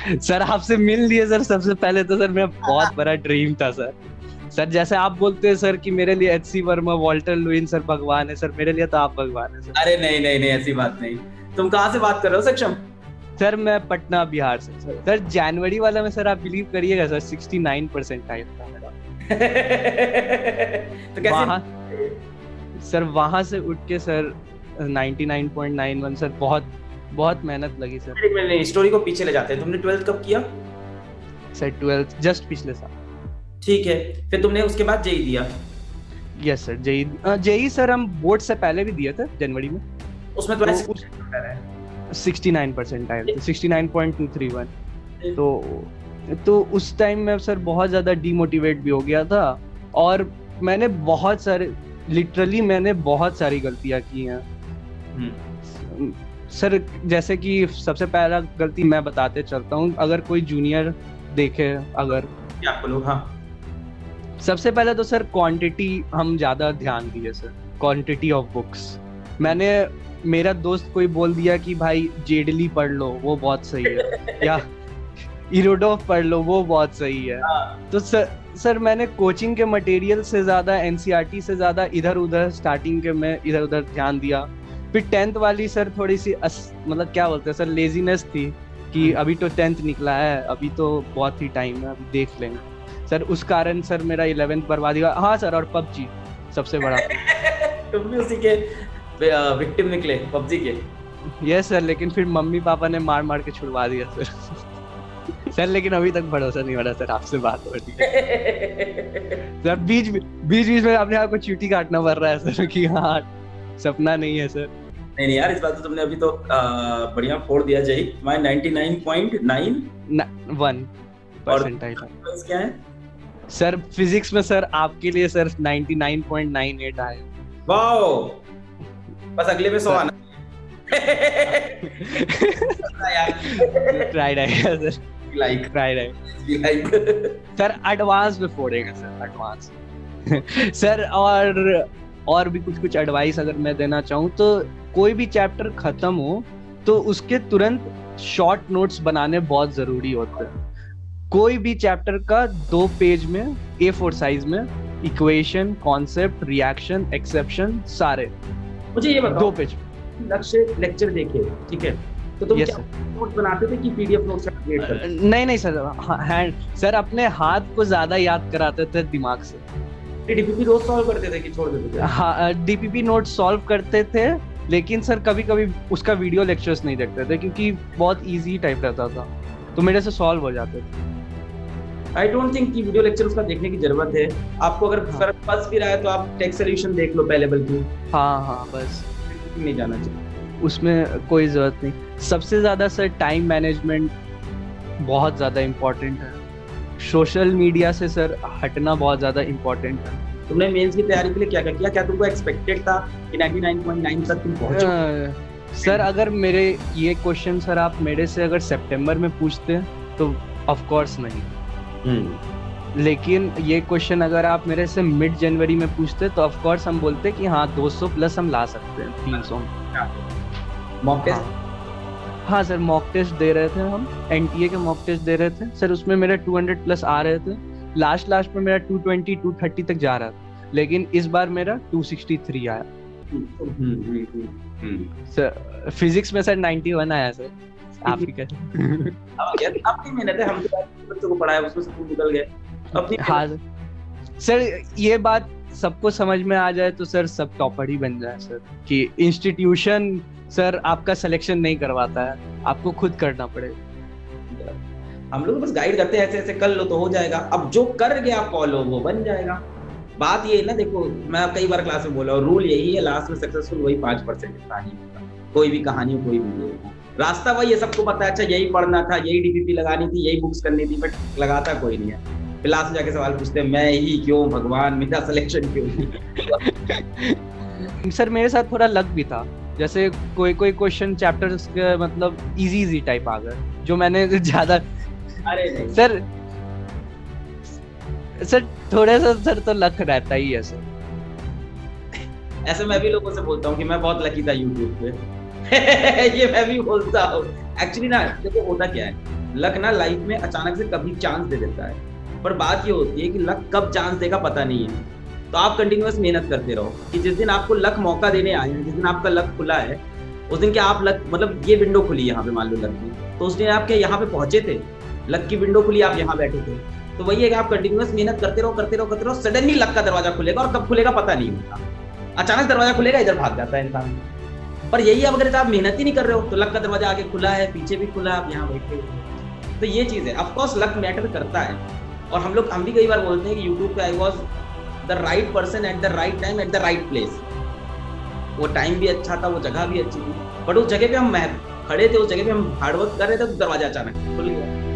Sir आपसे मिल लिए sir, सबसे पहले तो सर मेरा बहुत बड़ा ड्रीम था सर। सर जैसे आप बोलते हैं सर कि मेरे लिए H C Verma, Walter Lewin sir भगवान है, सर मेरे लिए तो आप भगवान है सर। अरे नहीं नहीं नहीं, ऐसी बात नहीं। तुम कहाँ से बात कर रहे हो सक्षम? सर मैं पटना बिहार से सर। सर जनवरी वाला में सर आप बिलीव करिएगा सर 69% आया था मेरा। तो कैसे? वहां सर, वहां से उठ के सर 99.91 सर, बहुत बहुत मेहनत लगी सर। एक मिनट, स्टोरी को पीछे ले जाते हैं। तुमने 12th कब किया? सर 12th जस्ट पिछले साल। ठीक है, फिर तुमने उसके बाद जेई दिया? Yes sir, JEE. JEE sir हम बोर्ड से पहले भी दिए थे जनवरी में। उसमें तो तुम्हारे 69% आए थे, 69.231। तो उस टाइम में सर बहुत ज्यादा डीमोटिवेट भी हो गया था, और मैंने बहुत सारे, लिटरली मैंने बहुत सारी गलतियां की हैं सर। जैसे कि सबसे पहला गलती मैं बताते चलता हूँ, अगर कोई जूनियर देखे अगर, आपको लोग, हाँ, सबसे पहले तो सर क्वांटिटी हम ज्यादा ध्यान दिए सर, क्वांटिटी ऑफ बुक्स। मैंने, मेरा दोस्त कोई बोल दिया कि भाई जेडली पढ़ लो वो बहुत सही है, या इरोडोफ पढ़ लो वो बहुत सही है। तो सर मैंने कोचिंग के मटेरियल से ज्यादा, एनसीईआरटी से ज्यादा इधर उधर स्टार्टिंग के में इधर उधर ध्यान दिया। फिर 10th वाली सर थोड़ी सी मतलब क्या बोलते हैं सर, लेजीनेस थी कि अभी तो 10th निकला है, अभी तो बहुत ही टाइम है, अभी देख लेंगे सर। उस कारण सर मेरा 11th बर्बाद हुआ। हाँ सर, और पबजी सबसे बड़ा। तुम भी उसी के विक्टिम निकले, पबजी के? यस सर, लेकिन फिर मम्मी पापा ने मार मार के छुड़वा दिया सर। सर लेकिन अभी तक भरोसा नहीं हो रहा सर, आपसे बात हो रही है सर। बीच में अपने आप को चीटी काटना पड़ रहा है सर कि हाँ सपना नहीं है सर। नहीं यार, इस बात तो तुमने अभी तो बढ़िया फोड़ दिया। जय, तुम्हारे 99.91 परसेंटाइल क्या है सर? फिजिक्स में सर आपके लिए सर 99.98 आए। वाओ, बस अगले में 100 आना। ट्राइड आएगा सर, लाइक ट्राइड आएगा सर। एडवांस में फोड़ेगा सर, एडवांस। सर और भी कुछ एडवाइस अगर मैं देना चाहूँ तो, कोई भी चैप्टर खत्म हो तो उसके तुरंत शॉर्ट नोट्स बनाने बहुत जरूरी होते हैं। कोई भी चैप्टर का 2 पेज में A4 साइज में इक्वेशन, कॉन्सेप्ट, रिएक्शन, एक्सेप्शन सारे मुझे ये बताओ, 2 पेज। लक्ष्य लेक्चर देखे, ठीक है, तो तुम क्या नोट्स बनाते थे कि पीडीएफ नोट्स क्रिएट करते थे? नहीं सर, हैंड सर, अपने हाथ को ज्यादा याद कराते थे दिमाग से। डीपीपी रोज सॉल्व करते थे कि छोड़ देते थे? हाँ, डीपीपी नोट सॉल्व करते थे, लेकिन सर कभी कभी उसका वीडियो लेक्चर्स नहीं देखते थे क्योंकि बहुत इजी टाइप रहता था, तो मेरे से सॉल्व हो जाते थे। आई डोंट थिंक कि वीडियो लेक्चर उसका देखने की जरूरत है। आपको अगर फर्क फंस भी रहा है तो आप टेक्स्ट सॉल्यूशन देख लो पहले, बल्कि हाँ बस, नहीं जाना चाहिए उसमें कोई जरूरत नहीं। सबसे ज्यादा सर टाइम मैनेजमेंट बहुत ज्यादा इम्पोर्टेंट है। सोशल मीडिया से सर हटना बहुत ज्यादा इम्पोर्टेंट है। तुमने मेंस की तैयारी के लिए क्या किया? क्या तुमको एक्सपेक्टेड था कि 99.9 तक तुम पहुंचो? सर अगर मेरे ये क्वेश्चन सर आप मेरे से अगर सितंबर में पूछते तो ऑफ कोर्स नहीं, लेकिन ये क्वेश्चन अगर आप मेरे से मिड जनवरी में पूछते तो ऑफ कोर्स हम बोलते कि हाँ 200 प्लस हम ला सकते हैं, 300। Mock test? हाँ सर, मॉक टेस्ट दे रहे थे हम, एनटीए के मॉक टेस्ट दे रहे थे सर। उसमें मेरे 200 प्लस आ रहे थे, लास्ट में मेरा 220 230 तक जा रहा था, लेकिन इस बार मेरा 263 आया सर। फिजिक्स में सर 91 आया सर। आप ही कहते अपनी मेहनत है, हम तो बच्चों को पढ़ाया उसमें से निकल गए अपनी। हाँ सर, ये बात सबको समझ में आ जाए तो सर सब टॉपर ही बन जाए सर, कि इंस्टीट्यूशन सर आपका सिलेक्शन नहीं करवाता है, आपको खुद करना पड़ेगा। हम लोग बस गाइड करते हैं, ऐसे ऐसे कर लो तो हो जाएगा। अब जो कर गया फॉलो वो बन जाएगा। बात ये है ना, देखो मैं कई बार क्लास में बोला और रूल यही है, लास्ट में सक्सेसफुल वही 5% कहानी होगा। कोई भी कहानी हो, कोई भी रास्ता वही है, सबको पता है अच्छा यही पढ़ना था, यही डीपीपी लगानी थी, यही बुक्स करनी थी, बट लगाता कोई नहीं है। फिर लास्ट में जाके सवाल पूछते हैं मैं ही क्यों, भगवान मेरा सिलेक्शन क्यों नहीं? सर मेरे साथ थोड़ा लक भी था, जैसे कोई क्वेश्चन चैप्टर्स के मतलब इजी टाइप आ गए जो मैंने ज्यादा। अरे नहीं सर थोड़ा सा सर तो लक रहता ही है सर। ऐसे मैं भी लोगों से बोलता हूँ कि मैं बहुत लकी था यूट्यूब पे। ये मैं भी बोलता हूँ एक्चुअली ना। देखो होता क्या है, लक ना लाइफ में अचानक से कभी चांस दे देता है, पर बात ये होती है कि लक कब चांस देगा पता नहीं है। तो आप कंटिन्यूअस मेहनत करते रहो कि जिस दिन आपको लक मौका देने आए हैं, जिस दिन आपका लक खुला है, उस दिन क्या आप लक मतलब ये विंडो खुली यहाँ पे मान लो लक की, तो उस दिन आप क्या यहाँ पे पहुंचे थे, लक की विंडो खुली, आप यहाँ बैठे थे। तो वही है कि आप कंटिन्यूअस मेहनत करते रहो करते रहो करते रहो, सडनली लक का दरवाजा खुलेगा, और कब खुलेगा पता नहीं होता, अचानक दरवाजा खुलेगा, इधर भाग जाता है इंसान। पर यही अब अगर आप मेहनत ही नहीं कर रहे हो तो लक का दरवाजा आगे खुला है, पीछे भी खुला है, आप यहाँ बैठे हो। तो ये चीज है, ऑफकोर्स लक मैटर करता है। और हम भी कई बार बोलते हैं कि यूट्यूब पे I was the right person at the right time at the right place. वो टाइम भी अच्छा था, वो जगह भी अच्छी थी, बट उस जगह पे हम खड़े थे, उस जगह पे हम हार्डवर्क कर रहे थे, तो दरवाजा अचानक खुल गया।